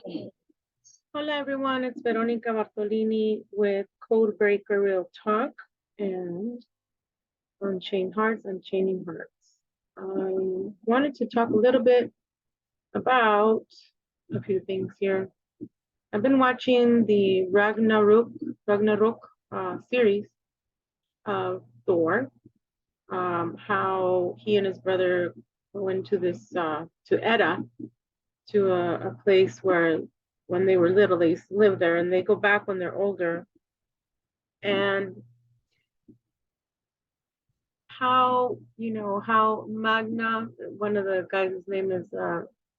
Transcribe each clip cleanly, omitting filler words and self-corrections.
Hola everyone, it's Veronica Bartolini with Codebreaker Real Talk and Unchained Hearts, Unchaining Hearts. I wanted to talk a little bit about a few things here. I've been watching the Ragnarok series of Thor, how he and his brother go into this, to Edda, to a place where when they were little, they used to live there, and they go back when they're older. And how Magna, one of the guys' name is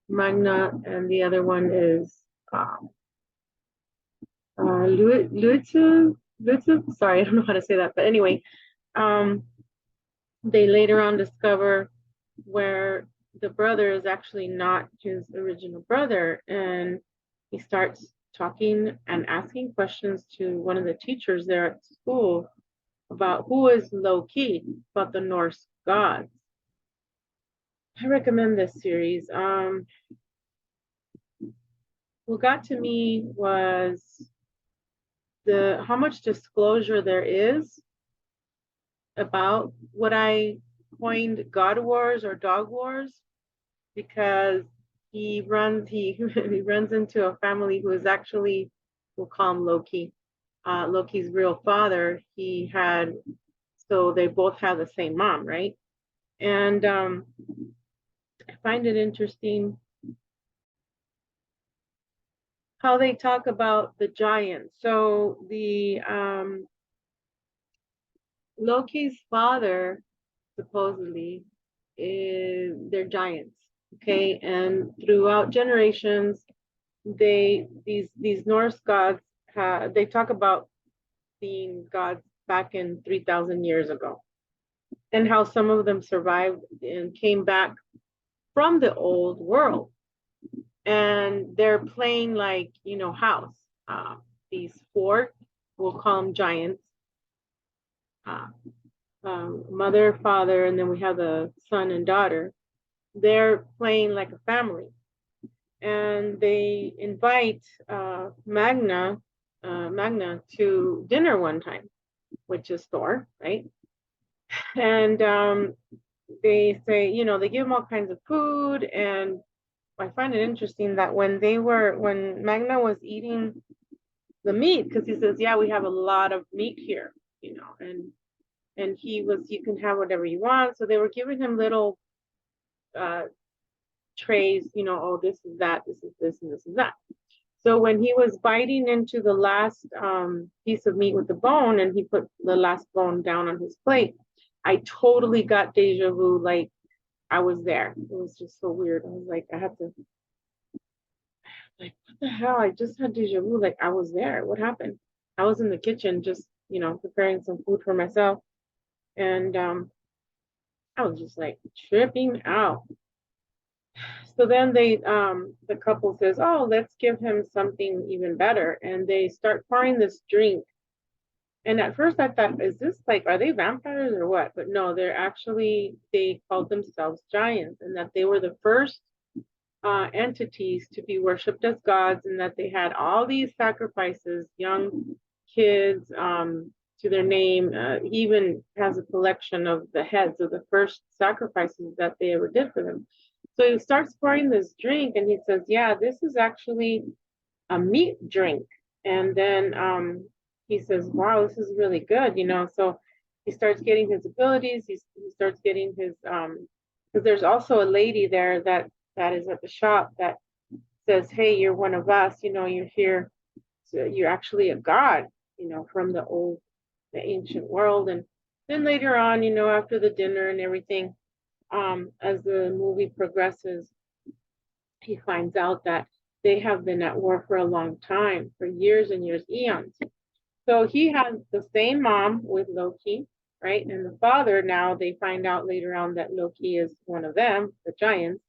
Magna, and the other one is Lutzu. Sorry, I don't know how to say that, but anyway, um, they later on discover where the brother is actually not his original brother, and he starts talking and asking questions to one of the teachers there at school about who is Loki, about the Norse gods. I recommend this series. What got to me was the how much disclosure there is about what I coined God Wars or Dog Wars, because he he runs into a family who is actually, we'll call him Loki. Loki's real father. So they both have the same mom, right? And I find it interesting how they talk about the giants. So the Loki's father supposedly they're giants, okay, and throughout generations, these Norse gods they talk about being gods back in 3,000 years ago, and how some of them survived and came back from the old world, and they're playing like house. These four, we'll call them giants, uh, mother, father, and then we have the son and daughter. They're playing like a family, and they invite Magna to dinner one time, which is Thor, right? And they say, they give him all kinds of food, and I find it interesting that when Magna was eating the meat, because he says, yeah, we have a lot of meat here, and you can have whatever you want. So they were giving him little uh, trays, oh, this is that, this is this, and this is that. So when he was biting into the last piece of meat with the bone, and he put the last bone down on his plate, I totally got deja vu, like I was there. It was just so weird. I was like, I had to, like, what the hell? I just had deja vu, like I was there. What happened? I was in the kitchen just, preparing some food for myself. And I was just like tripping out. So then the couple says, oh, let's give him something even better. And they start pouring this drink. And at first I thought, is this like, are they vampires or what? But no, they called themselves giants, and that they were the first entities to be worshipped as gods, and that they had all these sacrifices, young kids, to their name. He even has a collection of the heads of the first sacrifices that they ever did for them. So he starts pouring this drink, and he says, yeah, this is actually a meat drink. And then he says, wow, this is really good, So he starts getting his abilities. He starts getting his, because there's also a lady there that is at the shop that says, hey, you're one of us, you're here. So you're actually a god, from the ancient world. And then later on, after the dinner and everything, as the movie progresses, he finds out that they have been at war for a long time, for years and years, eons. So he has the same mom with Loki, right? And the father, now they find out later on that Loki is one of them, the giants,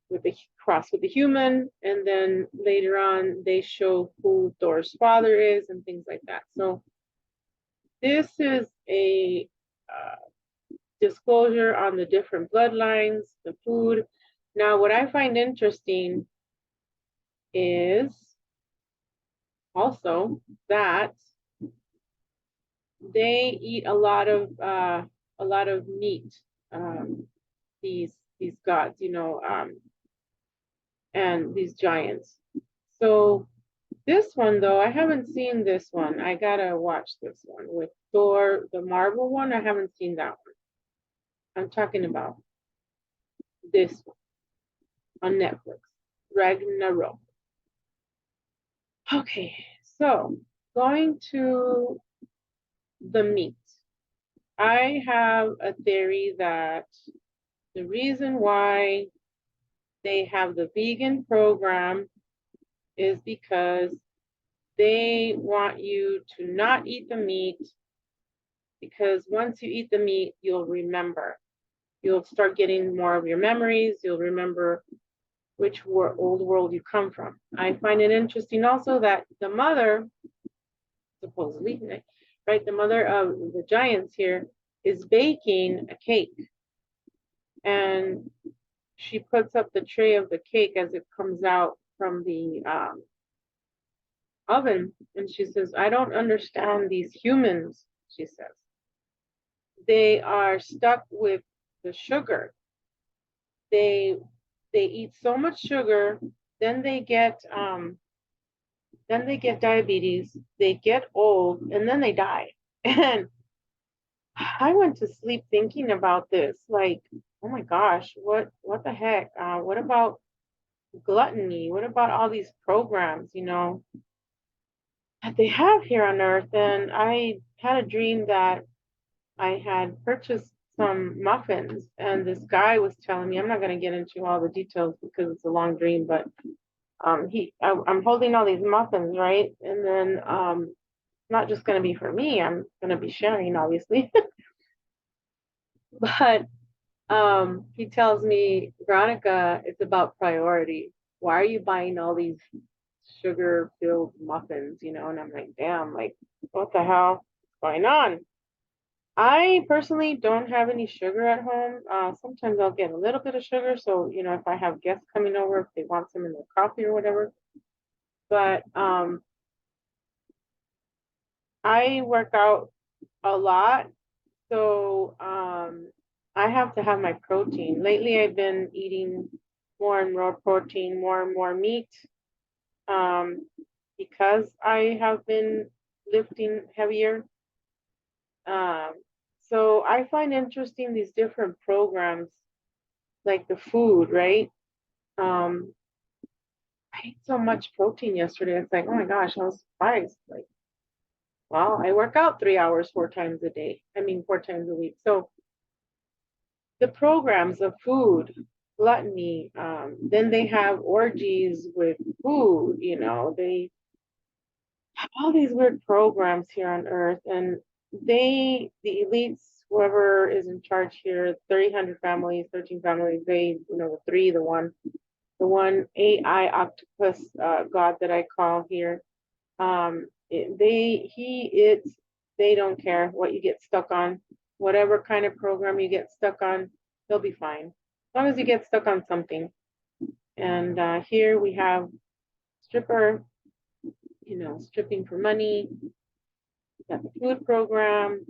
with the cross with the human. And then later on, they show who Thor's father is and things like that. So this is a disclosure on the different bloodlines, the food. Now, what I find interesting is also that they eat a lot of meat. Um, these gods, and these giants. So this one though, I haven't seen this one. I gotta watch this one with Thor, the Marvel one. I haven't seen that one. I'm talking about this one on Netflix, Ragnarok. Okay, so going to the meat. I have a theory that the reason why they have the vegan program is because they want you to not eat the meat, because once you eat the meat, you'll remember. You'll start getting more of your memories. You'll remember which old world you come from. I find it interesting also that the mother, supposedly, right, the mother of the giants here is baking a cake. And she puts up the tray of the cake as it comes out from the oven. And she says, I don't understand these humans, she says. They are stuck with the sugar. They eat so much sugar, then they get diabetes, they get old, and then they die. And I went to sleep thinking about this, like, oh my gosh, what the heck? What about gluttony? What about all these programs, that they have here on Earth? And I had a dream that I had purchased some muffins, and this guy was telling me, I'm not going to get into all the details because it's a long dream, but I'm holding all these muffins, right? And then not just going to be for me, I'm going to be sharing, obviously. But he tells me, Veronica, it's about priority. Why are you buying all these sugar filled muffins, And I'm like, damn, like, what the hell is going on? I personally don't have any sugar at home. Sometimes I'll get a little bit of sugar. So, if I have guests coming over, if they want some in their coffee or whatever. But I work out a lot. So I have to have my protein. Lately, I've been eating more and more protein, more and more meat, um, because I have been lifting heavier. Um, so I find interesting these different programs, like the food, right? Um, I ate so much protein yesterday. It's like, oh my gosh, I was surprised. Like, well, I work out 3 hours, 4 times a day. I mean, 4 times a week. So the programs of food, gluttony, then they have orgies with food, they have all these weird programs here on Earth, and the elites, whoever is in charge here, 300 families, 13 families, they, the one AI octopus god that I call here, they don't care what you get stuck on, whatever kind of program you get stuck on, they'll be fine as long as you get stuck on something. And here we have stripper, stripping for money. We got the food program.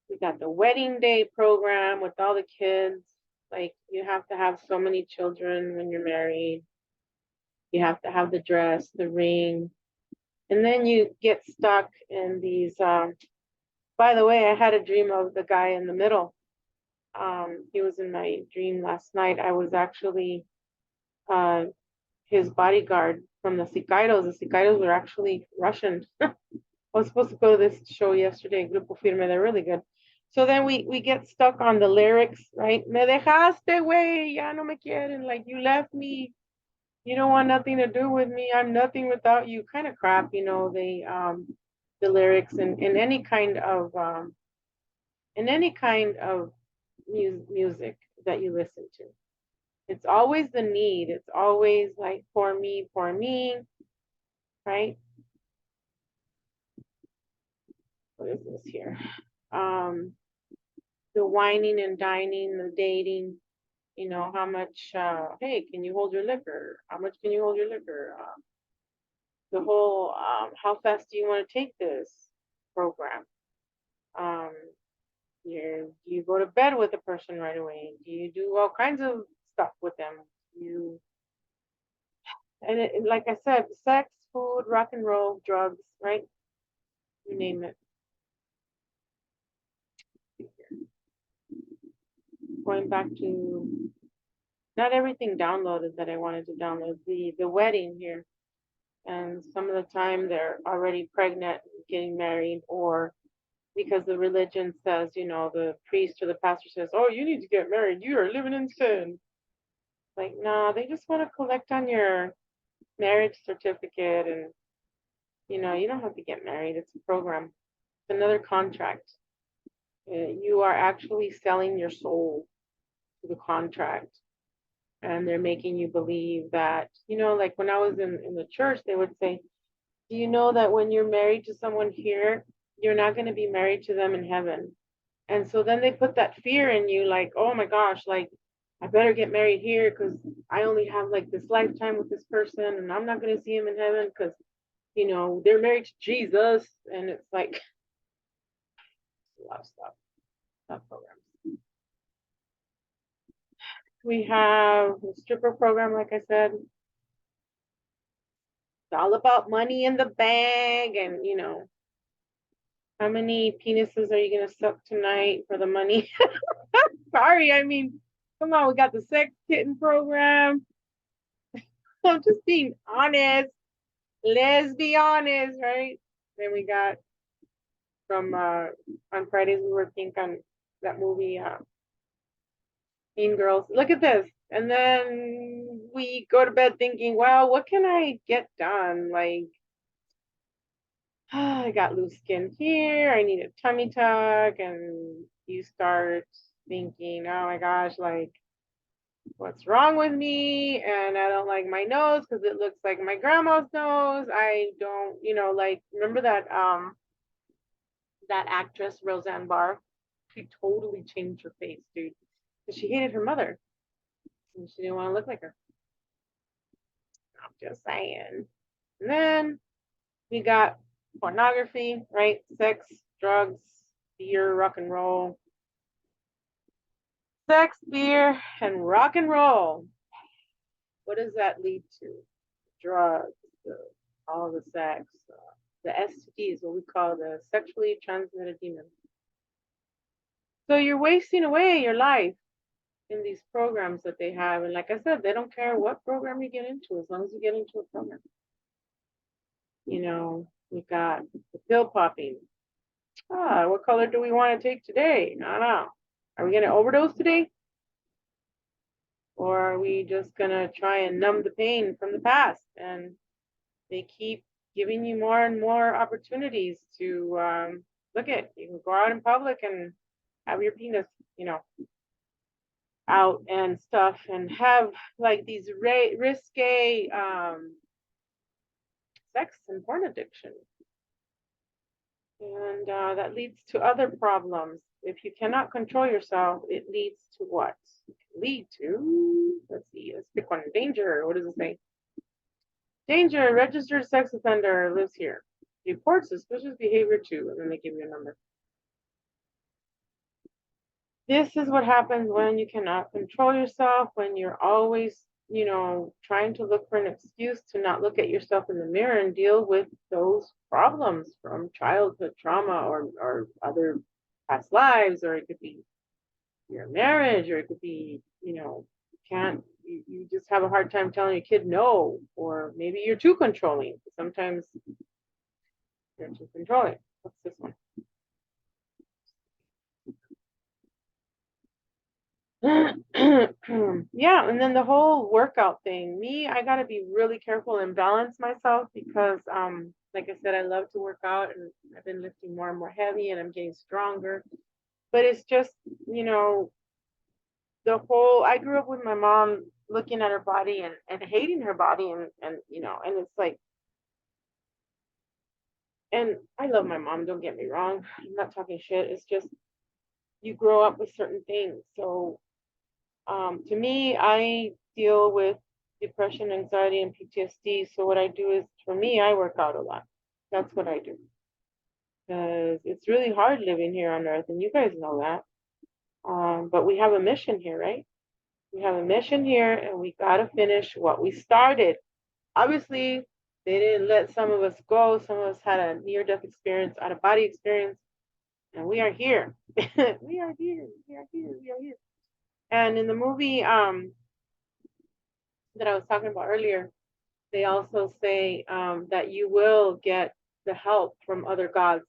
We got the wedding day program with all the kids. Like, you have to have so many children when you're married. You have to have the dress, the ring, and then you get stuck in these. By the way, I had a dream of the guy in the middle. He was in my dream last night. I was actually uh, his bodyguard from the Sicairos. The Sicairos were actually Russian. I was supposed to go to this show yesterday, Grupo Firme. They're really good. So then we get stuck on the lyrics, right? Me dejaste, güey, ya no me quieren. Like, you left me. You don't want nothing to do with me. I'm nothing without you. Kind of crap, the lyrics and in any kind of music that you listen to. It's always the need. It's always like, for me, right? What is this here? The whining and dining, the dating. You know, how much, hey, can you hold your liquor? How much can you hold your liquor? The whole, how fast do you want to take this program? Um, do you go to bed with a person right away? Do you do all kinds of stuff with them? You like I said, sex, food, rock and roll, drugs, right? You name it. Going back to not everything downloaded that I wanted to download. The wedding here, and some of the time they're already pregnant, getting married, or because the religion says, you know, the priest or the pastor says, oh, you need to get married. You are living in sin. Like, no, they just want to collect on your marriage certificate, and you don't have to get married. It's a program. It's another contract. You are actually selling your soul to the contract, and they're making you believe that, like when I was in the church, they would say, do you know that when you're married to someone here, you're not going to be married to them in heaven? And so then they put that fear in you, like, oh my gosh, like I better get married here because I only have like this lifetime with this person, and I'm not going to see him in heaven because they're married to Jesus, and it's like a lot of stuff, programs. We have the stripper program, like I said. It's all about money in the bag, and how many penises are you gonna suck tonight for the money? Sorry, I mean, come on, we got the sex kitten program. I'm just being honest. Let's be honest, right? Then we got from on Fridays we were pink on that movie, Mean Girls. Look at this. And then we go to bed thinking, well, what can I get done? Like, I got loose skin here. I need a tummy tuck. And you start thinking, oh my gosh, like, what's wrong with me? And I don't like my nose because it looks like my grandma's nose. I don't, like, remember that actress, Roseanne Barr? She totally changed her face, dude. Because she hated her mother. And she didn't want to look like her. I'm just saying. And then we got pornography, right? Sex, drugs, beer, rock and roll. Sex, beer, and rock and roll. What does that lead to? Drugs, all the sex, the STDs, what we call the sexually transmitted demons. So you're wasting away your life in these programs that they have. And like I said, they don't care what program you get into as long as you get into a program. We got the pill popping. What color do we want to take today? I don't know. Are we going to overdose today? Or are we just going to try and numb the pain from the past? And they keep giving you more and more opportunities to look at. You can go out in public and have your penis, out and stuff, and have like these risque sex and porn addiction. And that leads to other problems. If you cannot control yourself, it leads to what? It can lead to, let's see, let's pick one. Danger. What does it say? Danger, registered sex offender lives here. Report suspicious behavior too, and then they give you a number. This is what happens when you cannot control yourself, when you're always, trying to look for an excuse to not look at yourself in the mirror and deal with those problems from childhood trauma or other past lives, or it could be your marriage, or it could be, you just have a hard time telling your kid no, or maybe you're too controlling. Sometimes you're too controlling. What's this one? Yeah, and then the whole workout thing. I gotta be really careful and balance myself because like I said, I love to work out, and I've been lifting more and more heavy, and I'm getting stronger. But it's just, the whole I grew up with my mom looking at her body and hating her body, and it's like, and I love my mom, don't get me wrong. I'm not talking shit. It's just you grow up with certain things. So To me, I deal with depression, anxiety, and PTSD. So what I do is, for me, I work out a lot. That's what I do. Because it's really hard living here on Earth, and you guys know that. But we have a mission here, right? We have a mission here, and we got to finish what we started. Obviously, they didn't let some of us go. Some of us had a near-death experience, out-of-body experience, and we are here. We are here. We are here. We are here. And in the movie that I was talking about earlier, they also say that you will get the help from other gods,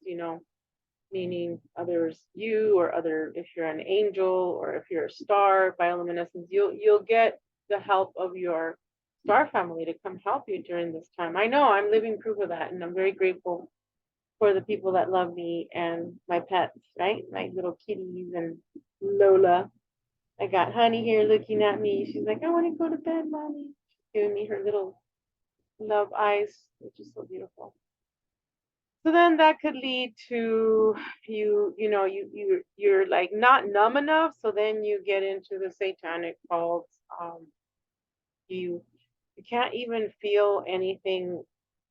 meaning others, you or other, if you're an angel or if you're a star, bioluminescence, you'll get the help of your star family to come help you during this time. I know I'm living proof of that, and I'm very grateful for the people that love me and my pets, right? My little kitties and Lola. I got Honey here looking at me. She's like, I want to go to bed, mommy. She's giving me her little love eyes, which is so beautiful. So then that could lead to you're like not numb enough. So then you get into the satanic cults. You you can't even feel anything.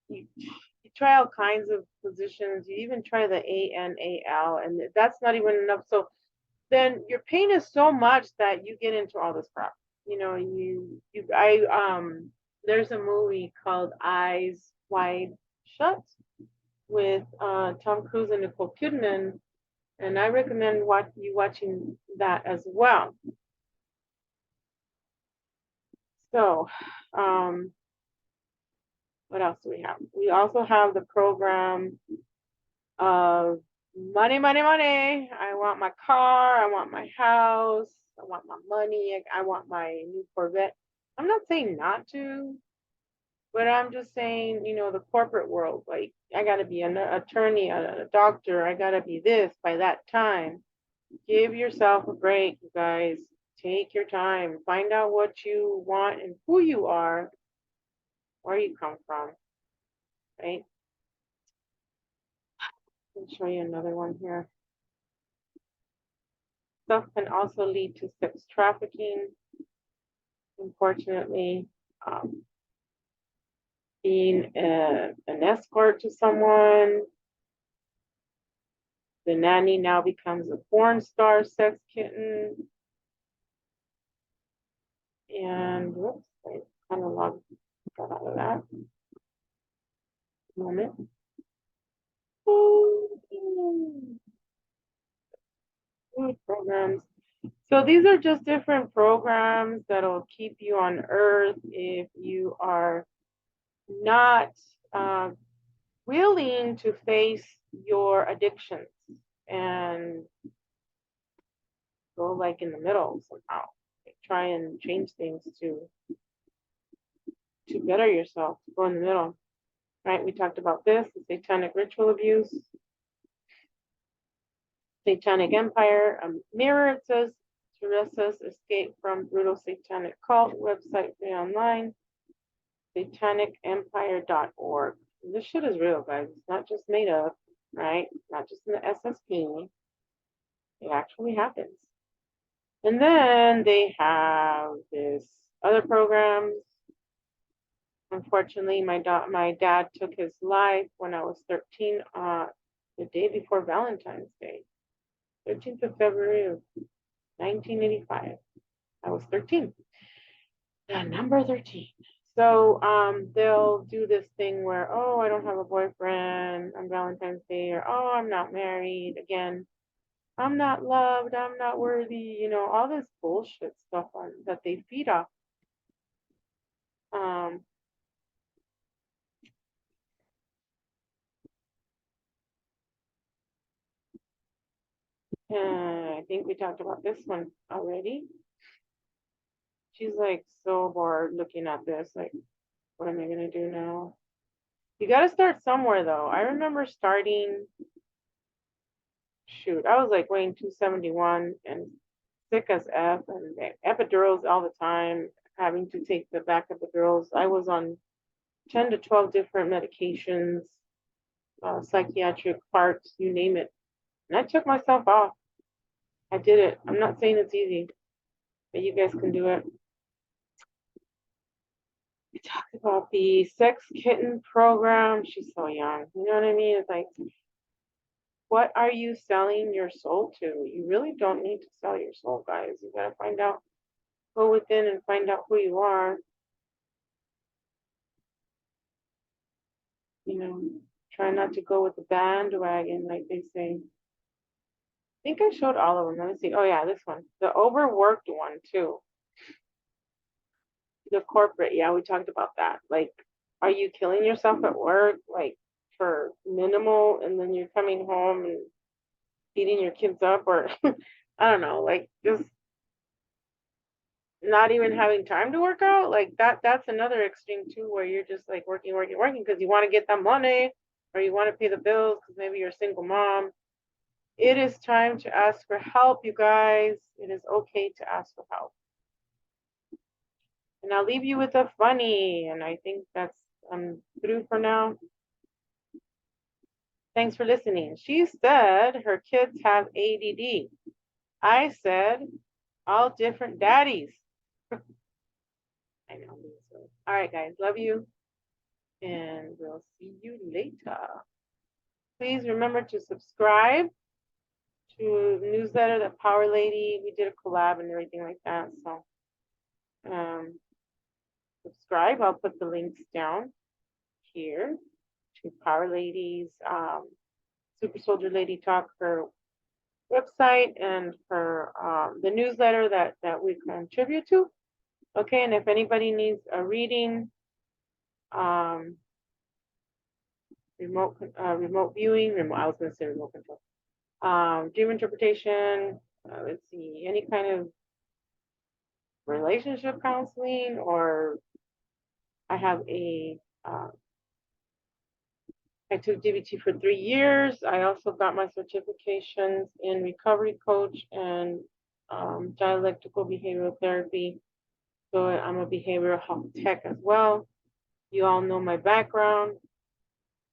You try all kinds of positions. You even try the ANAL, and that's not even enough. So then your pain is so much that you get into all this crap. There's a movie called Eyes Wide Shut with Tom Cruise and Nicole Kidman, and I recommend you watching that as well. So, what else do we have? We also have the program of money, money, money. I want my car. I want my house. I want my money. I want my new Corvette. I'm not saying not to, but I'm just saying, the corporate world, like I gotta be an attorney, a doctor, I gotta be this by that time. Give yourself a break, you guys. Take your time. Find out what you want and who you are, where you come from, right? I'll show you another one here. Stuff can also lead to sex trafficking, unfortunately. Being an escort to someone, the nanny now becomes a porn star sex kitten. And whoops, I kind of got out of that. Moment. Food programs. So these are just different programs that'll keep you on Earth if you are not willing to face your addictions and go like in the middle somehow. Like, try and change things to better yourself. Go in the middle, right? We talked about this, the satanic ritual abuse, satanic empire. Mirror, it says Teresa's escape from brutal satanic cult. Website free online. SatanicEmpire.org. This shit is real, guys. It's not just made up, right? Not just in the SSP. It actually happens. And then they have this other programs. Unfortunately, my dad took his life when I was 13, the day before Valentine's Day, 13th of February of 1985. I was 13. The number 13. So they'll do this thing where, oh, I don't have a boyfriend on Valentine's Day, or oh, I'm not married again. I'm not loved. I'm not worthy. All this bullshit stuff that they feed off. Um, and I think we talked about this one already. She's like so bored looking at this. Like, what am I gonna do now? You got to start somewhere, though. I remember starting. Shoot, I was like weighing 271 and sick as F, and epidurals all the time, having to take the back epidurals. I was on 10 to 12 different medications, psychiatric parts, you name it. And I took myself off. I did it. I'm not saying it's easy. but you guys can do it. We talked about the sex kitten program. She's so young. You know what I mean? It's like, what are you selling your soul to? You really don't need to sell your soul, guys. You gotta find out, go within and find out who you are. You know, try not to go with the bandwagon, like they say. I think I showed all of them. Let me see. Oh yeah, this one, the overworked one too. The corporate, yeah, we talked about that. Like, are you killing yourself at work, like for minimal, and then you're coming home and beating your kids up, or I don't know, like just not even having time to work out, like that's another extreme too, where you're just like working because you want to get that money or you want to pay the bills because maybe you're a single mom. It is time to ask for help, you guys. It is okay to ask for help. And I'll leave you with a funny, and I think that's through for now. Thanks for listening. She said her kids have ADD. I said all different daddies. I know. All right, guys. Love you. And we'll see you later. Please remember to subscribe to the newsletter, that Power Lady. We did a collab and everything like that. So subscribe. I'll put the links down here to Power Lady's Super Soldier Lady Talk, her website, and her the newsletter that we contribute to. Okay, and if anybody needs a reading, remote viewing, I was going to say remote control, dream interpretation, let's see, any kind of relationship counseling, or I have I took DBT for 3 years. I also got my certifications in recovery coach and dialectical behavioral therapy. So I'm a behavioral health tech as well. You all know my background.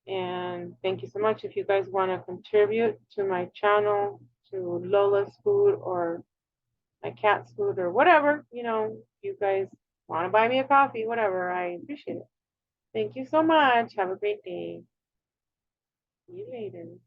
And thank you so much. If you guys want to contribute to my channel, to Lola's food or my cat's food or whatever, you guys want to buy me a coffee, whatever, I appreciate it. Thank you so much. Have a great day. See you later.